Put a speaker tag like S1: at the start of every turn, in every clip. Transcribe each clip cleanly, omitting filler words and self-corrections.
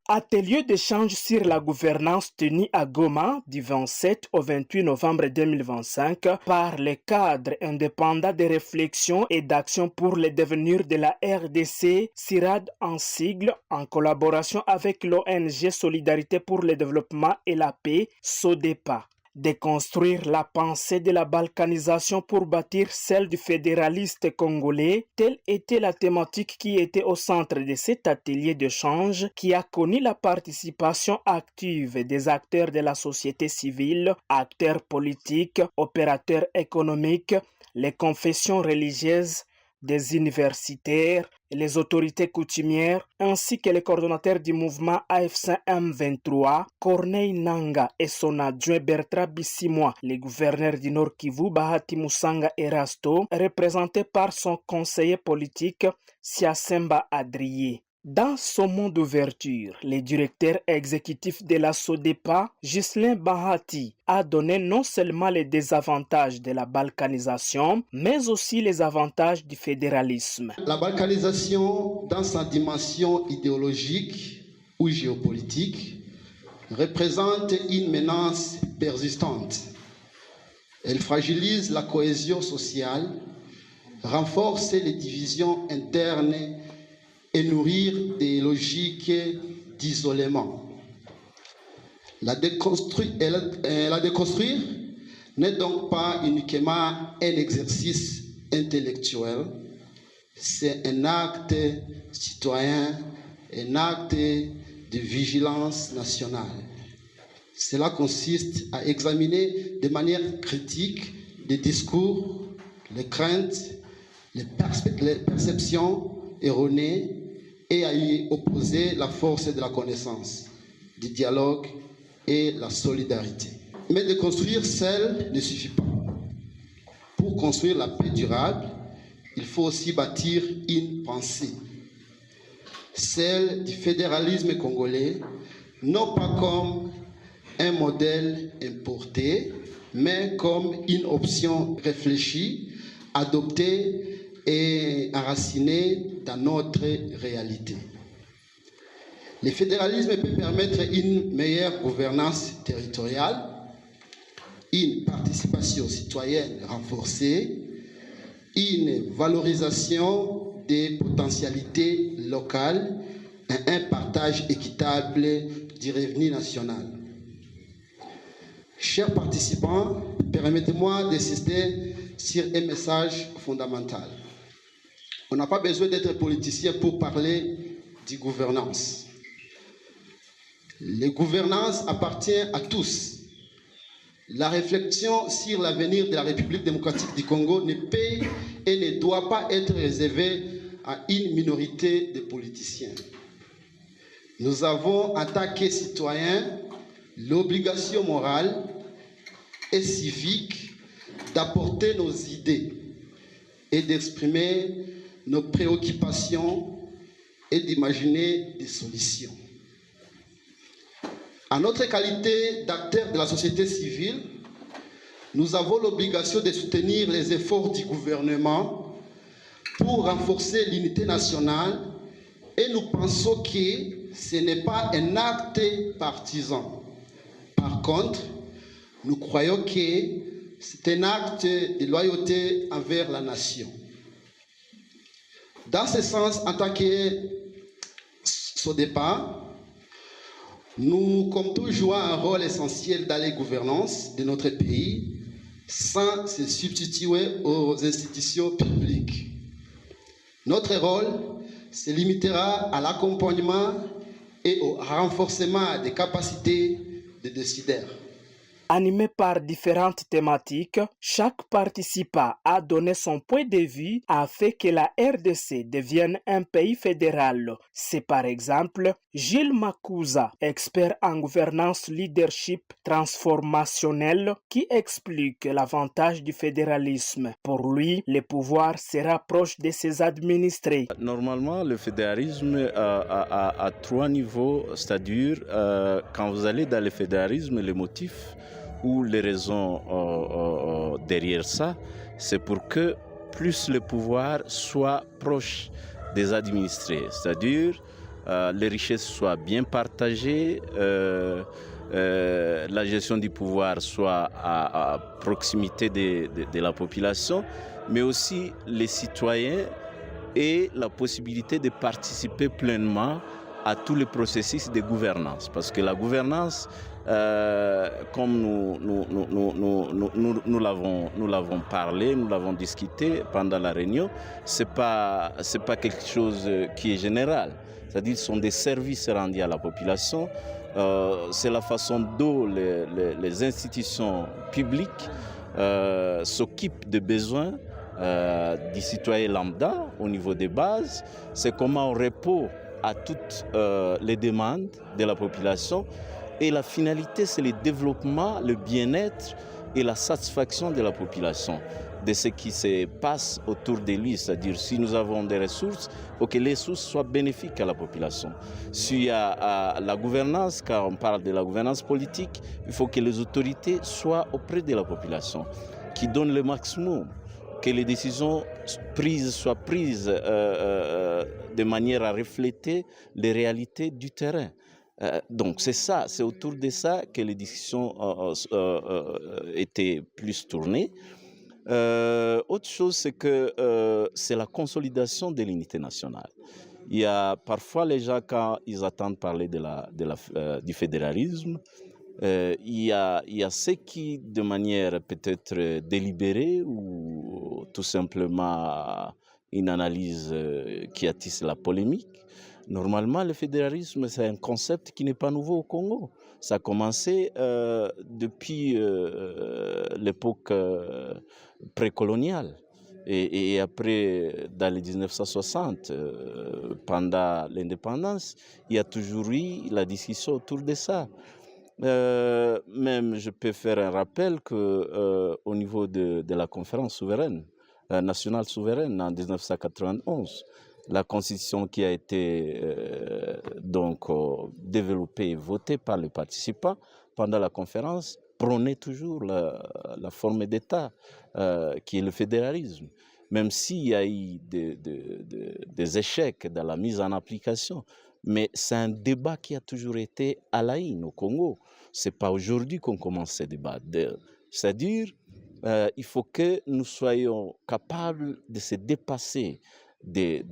S1: Atelier d'échange sur la gouvernance tenu à Goma du 27 au 28 novembre 2025 par les cadres indépendants de réflexion et d'action pour le devenir de la RDC, CIRAD en sigle, en collaboration avec l'ONG Solidarité pour le développement et la paix, SODEPA. Déconstruire la pensée de la balkanisation pour bâtir celle du fédéraliste congolais, telle était la thématique qui était au centre de cet atelier d'échange qui a connu la participation active des acteurs de la société civile, acteurs politiques, opérateurs économiques, les confessions religieuses, des universitaires, les autorités coutumières, ainsi que les coordonnateurs du mouvement AFC M23, Corneille Nanga et son adjoint Bertrand Bissimois, les gouverneurs du Nord Kivu, Bahati Moussanga Erasto, représentés par son conseiller politique, Siasemba Adrié. Dans son mot d'ouverture, le directeur exécutif de la SODEPA, Ghislain Bahati, a donné non seulement les désavantages de la balkanisation, mais aussi les avantages du fédéralisme.
S2: La balkanisation, dans sa dimension idéologique ou géopolitique, représente une menace persistante. Elle fragilise la cohésion sociale, renforce les divisions internes et nourrir des logiques d'isolement. La déconstruire n'est donc pas uniquement un exercice intellectuel, c'est un acte citoyen, un acte de vigilance nationale. Cela consiste à examiner de manière critique les discours, les craintes, les perceptions erronées et à y opposer la force de la connaissance, du dialogue et la solidarité. Mais de construire seul ne suffit pas. Pour construire la paix durable, il faut aussi bâtir une pensée, celle du fédéralisme congolais, non pas comme un modèle importé, mais comme une option réfléchie, adoptée et enracinée dans notre réalité. Le fédéralisme peut permettre une meilleure gouvernance territoriale, une participation citoyenne renforcée, une valorisation des potentialités locales et un partage équitable du revenu national. Chers participants, permettez-moi d'insister sur un message fondamental. On n'a pas besoin d'être politicien pour parler de gouvernance. La gouvernance appartient à tous. La réflexion sur l'avenir de la République démocratique du Congo ne peut et ne doit pas être réservée à une minorité de politiciens. Nous avons, en tant que citoyens, l'obligation morale et civique d'apporter nos idées et d'exprimer nos préoccupations et d'imaginer des solutions. En notre qualité d'acteurs de la société civile, nous avons l'obligation de soutenir les efforts du gouvernement pour renforcer l'unité nationale et nous pensons que ce n'est pas un acte partisan. Par contre, nous croyons que c'est un acte de loyauté envers la nation. Dans ce sens, en tant que SODEPA, nous comptons jouer un rôle essentiel dans les gouvernances de notre pays sans se substituer aux institutions publiques. Notre rôle se limitera à l'accompagnement et au renforcement des capacités des décideurs.
S1: Animé par différentes thématiques, chaque participant a donné son point de vue afin que la RDC devienne un pays fédéral. C'est par exemple Gilles Makuza, expert en gouvernance leadership transformationnelle, qui explique l'avantage du fédéralisme. Pour lui, le pouvoir sera proche de ses administrés.
S3: Normalement, le fédéralisme a trois niveaux, c'est-à-dire quand vous allez dans le fédéralisme, les motifs ou les raisons derrière ça, c'est pour que plus le pouvoir soit proche des administrés, c'est-à-dire les richesses soient bien partagées, la gestion du pouvoir soit à proximité de la population, mais aussi les citoyens aient la possibilité de participer pleinement à tous les processus de gouvernance. Parce que la gouvernance, comme nous l'avons parlé, nous l'avons discuté pendant la réunion, c'est pas quelque chose qui est général. C'est-à-dire ce sont des services rendus à la population. C'est la façon dont les institutions publiques s'occupent des besoins du citoyen lambda au niveau des bases. C'est comment on répond à toutes les demandes de la population. Et la finalité, c'est le développement, le bien-être et la satisfaction de la population, de ce qui se passe autour de lui. C'est-à-dire, si nous avons des ressources, il faut que les ressources soient bénéfiques à la population. S'il y a la gouvernance, car on parle de la gouvernance politique, il faut que les autorités soient auprès de la population, qui donnent le maximum, que les décisions prises soient prises de manière à refléter les réalités du terrain. Donc c'est ça, c'est autour de ça que les discussions étaient plus tournées. Autre chose, c'est que c'est la consolidation de l'unité nationale. Il y a parfois les gens, quand ils attendent parler du fédéralisme, il y a ceux qui, de manière peut-être délibérée ou tout simplement une analyse qui attise la polémique. Normalement, le fédéralisme, c'est un concept qui n'est pas nouveau au Congo. Ça a commencé depuis l'époque précoloniale. Et après, dans les 1960, pendant l'indépendance, il y a toujours eu la discussion autour de ça. Même, je peux faire un rappel qu'au niveau de la conférence souveraine, nationale souveraine en 1991, la constitution qui a été développée et votée par les participants pendant la conférence prônait toujours la forme d'État qui est le fédéralisme. Même s'il y a eu des échecs dans la mise en application, mais c'est un débat qui a toujours été à la une au Congo. Ce n'est pas aujourd'hui qu'on commence ce débat. C'est-à-dire, il faut que nous soyons capables de se dépasser, de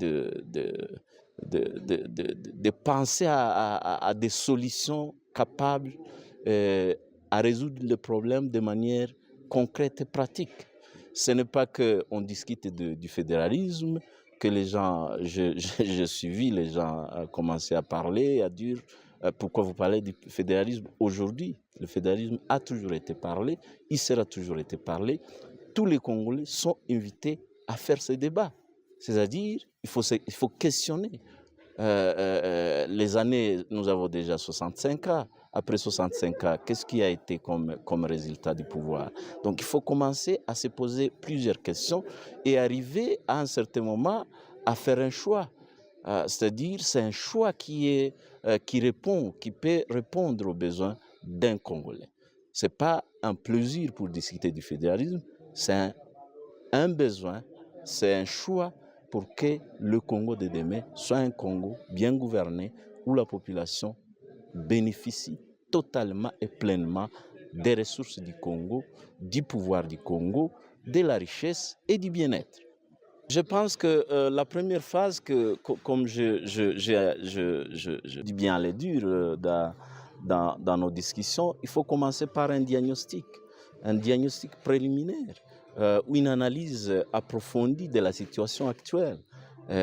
S3: penser à des solutions capables à résoudre le problème de manière concrète et pratique. Ce n'est pas qu'on discute du fédéralisme, que les gens, j'ai suivi, les gens commencé à parler, à dire pourquoi vous parlez du fédéralisme aujourd'hui. Le fédéralisme a toujours été parlé, il sera toujours été parlé. Tous les Congolais sont invités à faire ce débat. C'est-à-dire, il faut questionner. Les années, nous avons déjà 65 ans. Après 65 ans, qu'est-ce qui a été comme résultat du pouvoir? Donc, il faut commencer à se poser plusieurs questions et arriver à un certain moment à faire un choix. C'est-à-dire, c'est un choix qui peut répondre aux besoins d'un Congolais. Ce n'est pas un plaisir pour discuter du fédéralisme, c'est un besoin, c'est un choix pour que le Congo de demain soit un Congo bien gouverné où la population bénéficie totalement et pleinement des ressources du Congo, du pouvoir du Congo, de la richesse et du bien-être. Je pense que la première phase, comme je dis bien à le dire dans nos discussions, il faut commencer par un diagnostic préliminaire, ou une analyse approfondie de la situation actuelle,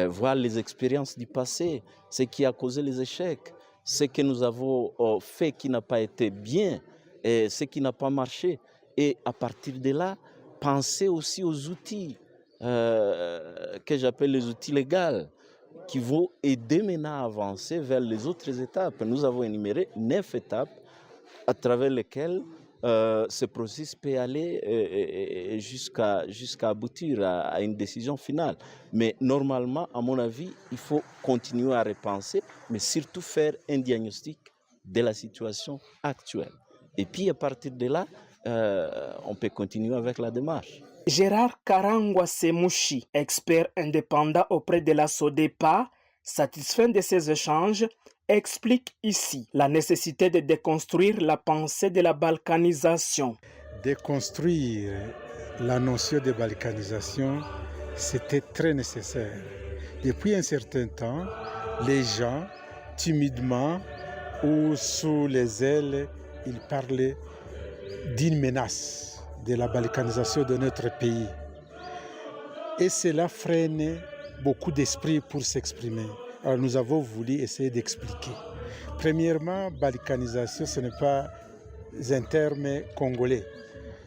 S3: voir les expériences du passé, ce qui a causé les échecs, ce que nous avons fait qui n'a pas été bien, et ce qui n'a pas marché. Et à partir de là, penser aussi aux outils que j'appelle les outils légaux, qui vont aider maintenant à avancer vers les autres étapes. Nous avons énuméré 9 étapes à travers lesquelles ce processus peut aller jusqu'à aboutir à une décision finale. Mais normalement, à mon avis, il faut continuer à repenser, mais surtout faire un diagnostic de la situation actuelle. Et puis à partir de là, on peut continuer avec la démarche.
S1: Gérard Karangwa Semouchi, expert indépendant auprès de la SODEPA, satisfait de ces échanges, explique ici la nécessité de déconstruire la pensée de la balkanisation.
S4: Déconstruire la notion de balkanisation, c'était très nécessaire. Depuis un certain temps, les gens, timidement ou sous les ailes, ils parlaient d'une menace de la balkanisation de notre pays. Et cela freine beaucoup d'esprits pour s'exprimer. Alors nous avons voulu essayer d'expliquer. Premièrement, balkanisation, ce n'est pas un terme congolais.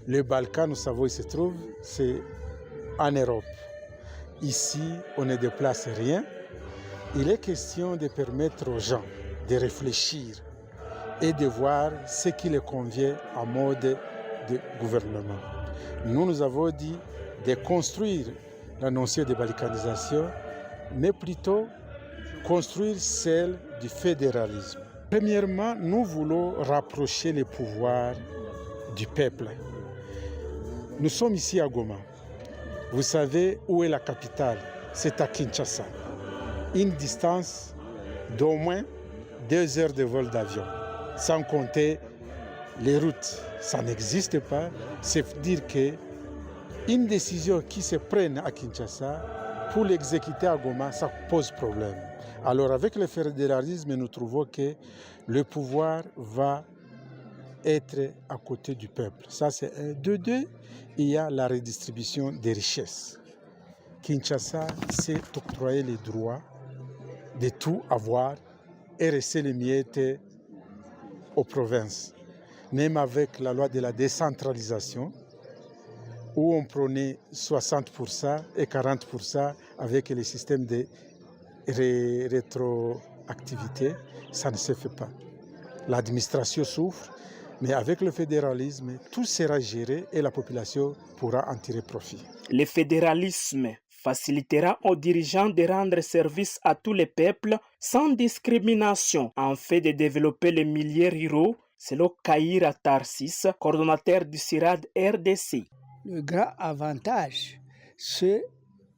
S4: Le Balkan, nous savons où il se trouve, c'est en Europe. Ici, on ne déplace rien. Il est question de permettre aux gens de réfléchir et de voir ce qui les convient en mode de gouvernement. Nous avons dit de construire la notion de balkanisation, mais plutôt construire celle du fédéralisme. Premièrement, nous voulons rapprocher les pouvoirs du peuple. Nous sommes ici à Goma. Vous savez où est la capitale? C'est à Kinshasa. Une distance d'au moins 2 heures de vol d'avion, sans compter les routes. Ça n'existe pas. C'est dire qu'une décision qui se prenne à Kinshasa, pour l'exécuter à Goma, ça pose problème. Alors avec le fédéralisme, nous trouvons que le pouvoir va être à côté du peuple. Ça, c'est un. De deux, il y a la redistribution des richesses. Kinshasa s'est octroyé les droits de tout avoir et rester les miettes aux provinces. Même avec la loi de la décentralisation, où on prenait 60% et 40% avec les systèmes de rétroactivité, ça ne se fait pas. L'administration souffre, mais avec le fédéralisme, tout sera géré et la population pourra en tirer profit.
S1: Le fédéralisme facilitera aux dirigeants de rendre service à tous les peuples sans discrimination en fait de développer les milieux ruraux, selon Kaïra Tarsis, coordonnateur du CIRAD RDC.
S5: Le grand avantage, c'est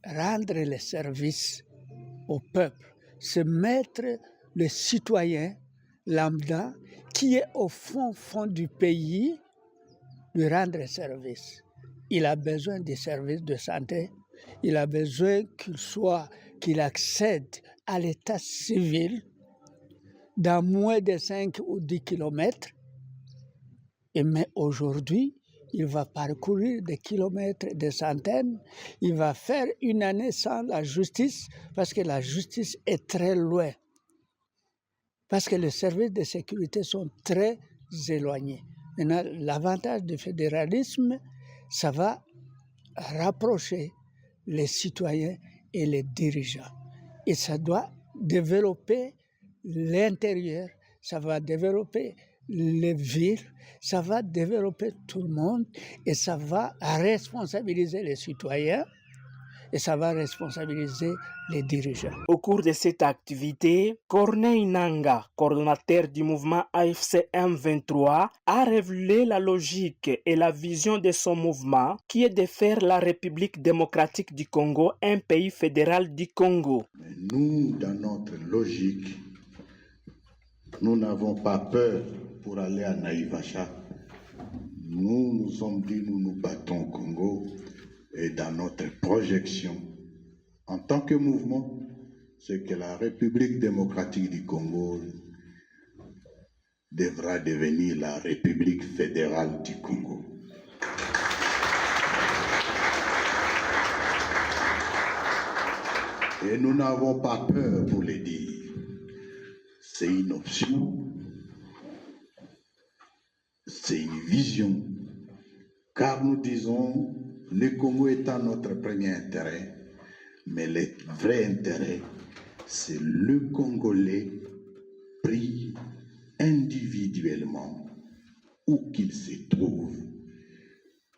S5: rendre le service au peuple, c'est mettre le citoyen lambda qui est au fond du pays, lui rendre service. Il a besoin des services de santé, il a besoin qu'il accède à l'état civil dans moins de 5 ou 10 kilomètres. Mais aujourd'hui, il va parcourir des kilomètres, des centaines. Il va faire une année sans la justice parce que la justice est très loin. Parce que les services de sécurité sont très éloignés. Maintenant, l'avantage du fédéralisme, ça va rapprocher les citoyens et les dirigeants. Et ça doit développer l'intérieur, ça va développer les villes, ça va développer tout le monde et ça va responsabiliser les citoyens et ça va responsabiliser les dirigeants.
S1: Au cours de cette activité, Corneille Nanga, coordonnateur du mouvement AFC M23, a révélé la logique et la vision de son mouvement qui est de faire la République démocratique du Congo un pays fédéral du Congo.
S2: Nous, dans notre logique, nous n'avons pas peur pour aller à Naïvacha. Nous nous sommes dit, nous nous battons au Congo et dans notre projection en tant que mouvement, c'est que la République démocratique du Congo devra devenir la République fédérale du Congo. Et nous n'avons pas peur pour le dire. C'est une option, c'est une vision, car nous disons, le Congo étant notre premier intérêt, mais le vrai intérêt, c'est le Congolais pris individuellement, où qu'il se trouve.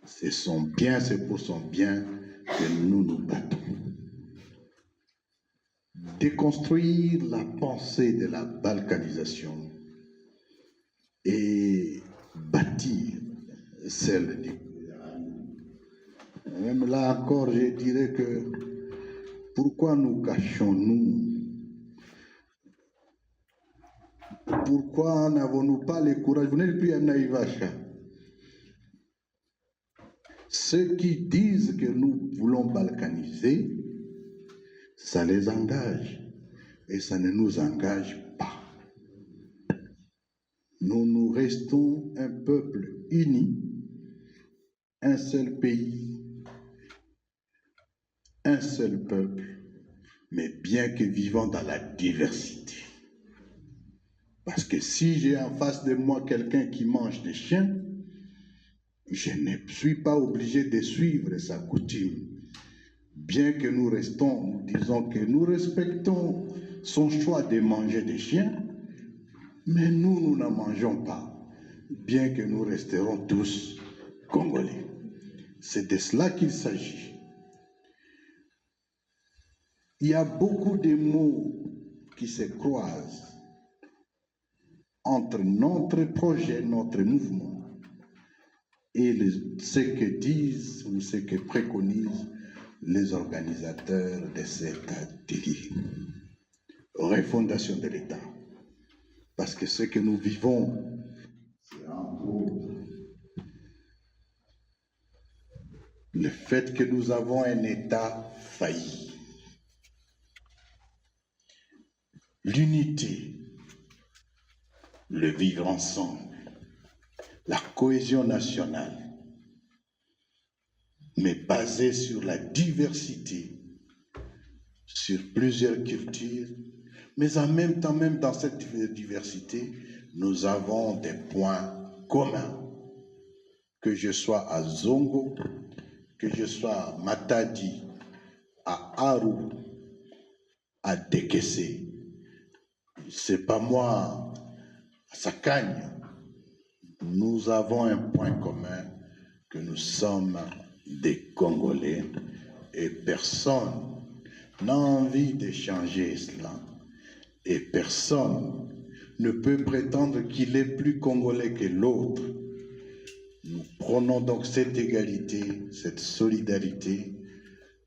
S2: C'est son bien, c'est pour son bien que nous nous battons. Déconstruire la pensée de la balkanisation et bâtir celle du même là encore, je dirais que pourquoi nous cachons-nous
S6: pourquoi n'avons-nous pas le courage? Vous n'êtes plus à Naïvacha. Ceux qui disent que nous voulons balkaniser, ça les engage et ça ne nous engage pas. Nous restons un peuple uni, un seul pays, un seul peuple, mais bien que vivant dans la diversité. Parce que si j'ai en face de moi quelqu'un qui mange des chiens, je ne suis pas obligé de suivre sa coutume. Bien que nous disons que nous respectons son choix de manger des chiens, mais nous n'en mangeons pas, bien que nous resterons tous Congolais. C'est de cela qu'il s'agit. Il y a beaucoup de mots qui se croisent entre notre projet, notre mouvement, et ce que disent ou ce que préconisent les organisateurs de cet atelier. Refondation de l'État. Parce que ce que nous vivons, c'est en gros le fait que nous avons un État failli. L'unité, le vivre ensemble, la cohésion nationale, mais basée sur la diversité, sur plusieurs cultures, mais en même temps, même dans cette diversité, nous avons des points communs. Que je sois à Zongo, que je sois à Matadi, à Aru, à Dekese, c'est pas moi, à Sakagne, nous avons un point commun, que nous sommes des Congolais et personne n'a envie de changer cela et personne ne peut prétendre qu'il est plus Congolais que l'autre. Nous prenons donc cette égalité, cette solidarité,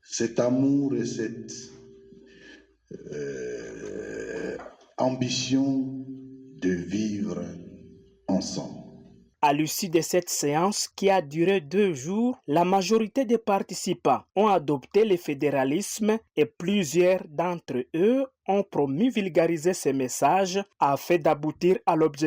S6: cet amour et cette ambition de vivre ensemble.
S1: À l'issue de cette séance qui a duré 2 jours, la majorité des participants ont adopté le fédéralisme et plusieurs d'entre eux ont promis vulgariser ces messages afin d'aboutir à l'objectif